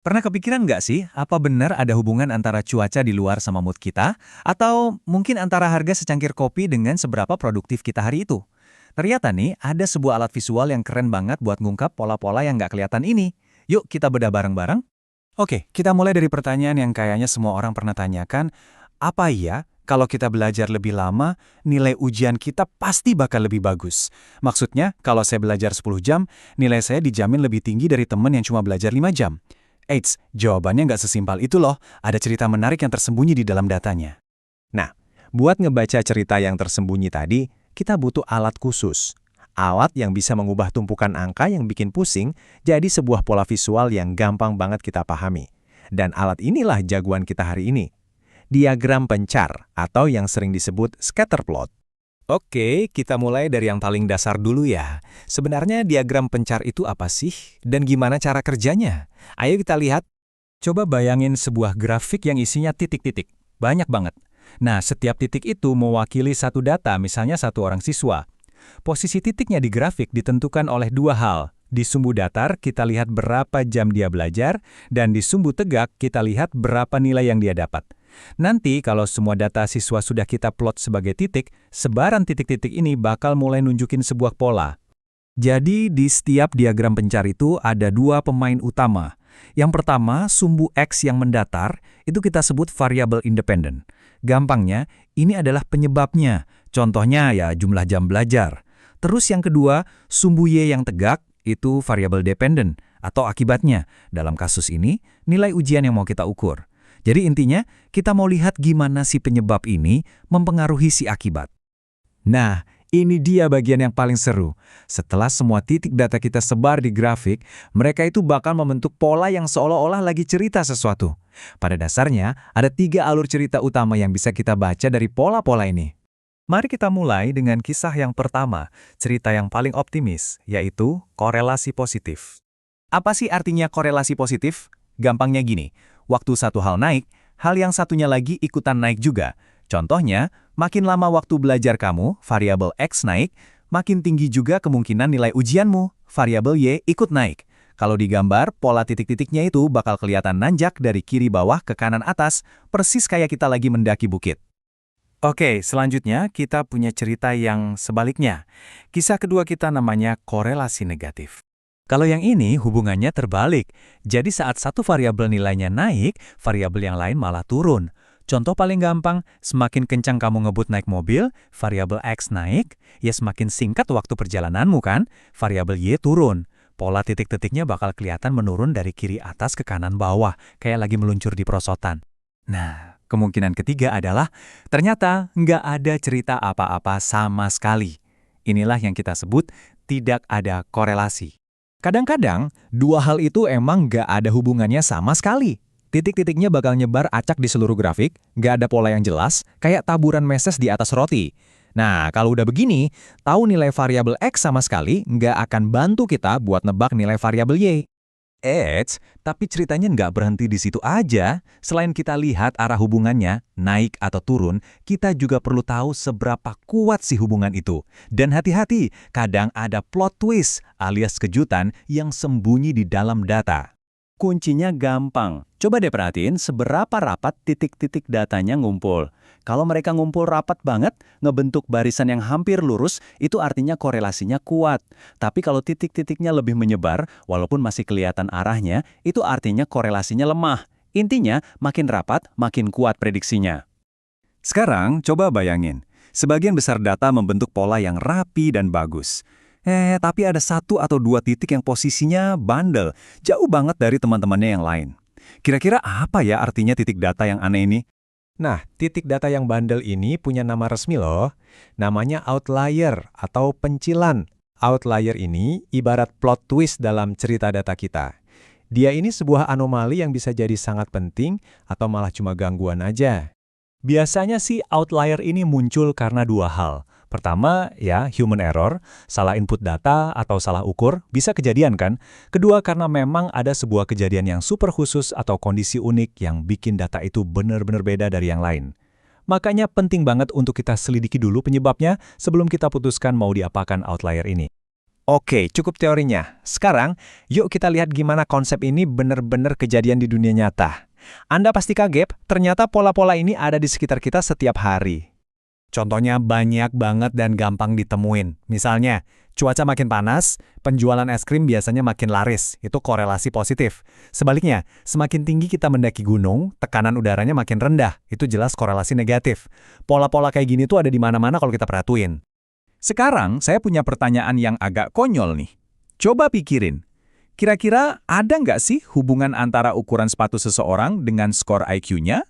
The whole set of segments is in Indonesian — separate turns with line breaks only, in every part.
Pernah kepikiran nggak sih, apa benar ada hubungan antara cuaca di luar sama mood kita? Atau mungkin antara harga secangkir kopi dengan seberapa produktif kita hari itu? Ternyata nih, ada sebuah alat visual yang keren banget buat ngungkap pola-pola yang nggak kelihatan ini. Yuk kita bedah bareng-bareng. Oke, kita mulai dari pertanyaan yang kayaknya semua orang pernah tanyakan. Apa iya, kalau kita belajar lebih lama, nilai ujian kita pasti bakal lebih bagus? Maksudnya, kalau saya belajar 10 jam, nilai saya dijamin lebih tinggi dari teman yang cuma belajar 5 jam. Eits, jawabannya nggak sesimpel itu loh. Ada cerita menarik yang tersembunyi di dalam datanya. Nah, buat ngebaca cerita yang tersembunyi tadi, kita butuh alat khusus. Alat yang bisa mengubah tumpukan angka yang bikin pusing jadi sebuah pola visual yang gampang banget kita pahami. Dan alat inilah jagoan kita hari ini. Diagram pencar, atau yang sering disebut scatter plot. Oke, kita mulai dari yang paling dasar dulu ya. Sebenarnya diagram pencar itu apa sih? Dan gimana cara kerjanya? Ayo kita lihat. Coba bayangin sebuah grafik yang isinya titik-titik. Banyak banget. Nah, setiap titik itu mewakili satu data, misalnya satu orang siswa. Posisi titiknya di grafik ditentukan oleh dua hal. Di sumbu datar, kita lihat berapa jam dia belajar, dan di sumbu tegak, kita lihat berapa nilai yang dia dapat. Nanti kalau semua data siswa sudah kita plot sebagai titik, sebaran titik-titik ini bakal mulai nunjukin sebuah pola. Jadi di setiap diagram pencar itu ada dua pemain utama. Yang pertama, sumbu X yang mendatar, itu kita sebut variabel independen. Gampangnya, ini adalah penyebabnya. Contohnya ya jumlah jam belajar. Terus yang kedua, sumbu Y yang tegak, itu variabel dependen, atau akibatnya. Dalam kasus ini, nilai ujian yang mau kita ukur. Jadi intinya, kita mau lihat gimana si penyebab ini mempengaruhi si akibat. Nah, ini dia bagian yang paling seru. Setelah semua titik data kita sebar di grafik, mereka itu bakal membentuk pola yang seolah-olah lagi cerita sesuatu. Pada dasarnya, ada 3 alur cerita utama yang bisa kita baca dari pola-pola ini. Mari kita mulai dengan kisah yang pertama, cerita yang paling optimis, yaitu korelasi positif. Apa sih artinya korelasi positif? Gampangnya gini, waktu satu hal naik, hal yang satunya lagi ikutan naik juga. Contohnya, makin lama waktu belajar kamu, variabel X naik, makin tinggi juga kemungkinan nilai ujianmu, variabel Y ikut naik. Kalau digambar, pola titik-titiknya itu bakal kelihatan nanjak dari kiri bawah ke kanan atas, persis kayak kita lagi mendaki bukit. Oke, selanjutnya kita punya cerita yang sebaliknya. Kisah kedua kita namanya korelasi negatif. Kalau yang ini hubungannya terbalik. Jadi saat satu variabel nilainya naik, variabel yang lain malah turun. Contoh paling gampang, semakin kencang kamu ngebut naik mobil, variabel X naik, ya semakin singkat waktu perjalananmu kan, variabel Y turun. Pola titik-titiknya bakal kelihatan menurun dari kiri atas ke kanan bawah, kayak lagi meluncur di perosotan. Nah, kemungkinan ketiga adalah, ternyata nggak ada cerita apa-apa sama sekali. Inilah yang kita sebut tidak ada korelasi. Kadang-kadang, dua hal itu emang nggak ada hubungannya sama sekali. Titik-titiknya bakal nyebar acak di seluruh grafik, nggak ada pola yang jelas, kayak taburan meses di atas roti. Nah, kalau udah begini, tahu nilai variabel X sama sekali nggak akan bantu kita buat nebak nilai variabel Y. Tapi ceritanya nggak berhenti di situ aja. Selain kita lihat arah hubungannya, naik atau turun, kita juga perlu tahu seberapa kuat si hubungan itu. Dan hati-hati, kadang ada plot twist alias kejutan yang sembunyi di dalam data. Kuncinya gampang. Coba deh perhatiin seberapa rapat titik-titik datanya ngumpul. Kalau mereka ngumpul rapat banget, ngebentuk barisan yang hampir lurus, itu artinya korelasinya kuat. Tapi kalau titik-titiknya lebih menyebar, walaupun masih kelihatan arahnya, itu artinya korelasinya lemah. Intinya, makin rapat, makin kuat prediksinya. Sekarang, coba bayangin. Sebagian besar data membentuk pola yang rapi dan bagus. Tapi ada 1 atau 2 titik yang posisinya bandel, jauh banget dari teman-temannya yang lain. Kira-kira apa ya artinya titik data yang aneh ini? Nah, titik data yang bandel ini punya nama resmi loh. Namanya outlier atau pencilan. Outlier ini ibarat plot twist dalam cerita data kita. Dia ini sebuah anomali yang bisa jadi sangat penting atau malah cuma gangguan aja. Biasanya sih outlier ini muncul karena 2 hal. Pertama, ya human error, salah input data atau salah ukur, bisa kejadian kan? Kedua, karena memang ada sebuah kejadian yang super khusus atau kondisi unik yang bikin data itu benar-benar beda dari yang lain. Makanya penting banget untuk kita selidiki dulu penyebabnya sebelum kita putuskan mau diapakan outlier ini.
Oke, cukup teorinya. Sekarang, yuk kita lihat gimana konsep ini benar-benar kejadian di dunia nyata. Anda pasti kaget, ternyata pola-pola ini ada di sekitar kita setiap hari.
Contohnya banyak banget dan gampang ditemuin. Misalnya, cuaca makin panas, penjualan es krim biasanya makin laris. Itu korelasi positif. Sebaliknya, semakin tinggi kita mendaki gunung, tekanan udaranya makin rendah. Itu jelas korelasi negatif. Pola-pola kayak gini tuh ada di mana-mana kalau kita perhatuin. Sekarang, saya punya pertanyaan yang agak konyol nih. Coba pikirin, kira-kira ada nggak sih hubungan antara ukuran sepatu seseorang dengan skor IQ-nya?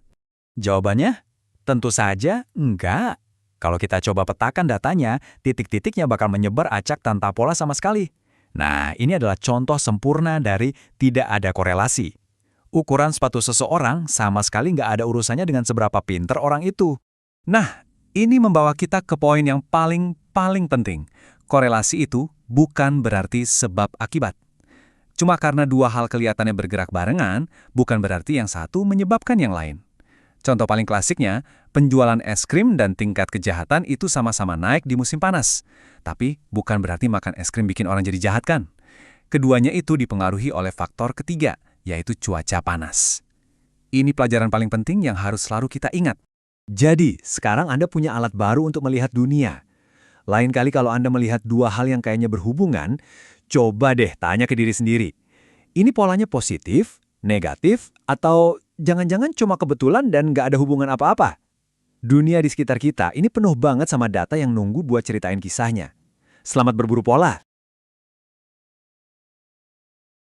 Jawabannya, tentu saja enggak. Kalau kita coba petakan datanya, titik-titiknya bakal menyebar acak tanpa pola sama sekali. Nah, ini adalah contoh sempurna dari tidak ada korelasi. Ukuran sepatu seseorang sama sekali nggak ada urusannya dengan seberapa pinter orang itu. Nah, ini membawa kita ke poin yang paling penting. Korelasi itu bukan berarti sebab akibat. Cuma karena dua hal kelihatannya bergerak barengan, bukan berarti yang satu menyebabkan yang lain. Contoh paling klasiknya, penjualan es krim dan tingkat kejahatan itu sama-sama naik di musim panas. Tapi bukan berarti makan es krim bikin orang jadi jahat kan? Keduanya itu dipengaruhi oleh faktor ketiga, yaitu cuaca panas. Ini pelajaran paling penting yang harus selalu kita ingat.
Jadi, sekarang Anda punya alat baru untuk melihat dunia. Lain kali kalau Anda melihat dua hal yang kayaknya berhubungan, coba deh tanya ke diri sendiri. Ini polanya positif, negatif, atau jangan-jangan cuma kebetulan dan nggak ada hubungan apa-apa? Dunia di sekitar kita ini penuh banget sama data yang nunggu buat ceritain kisahnya. Selamat berburu pola!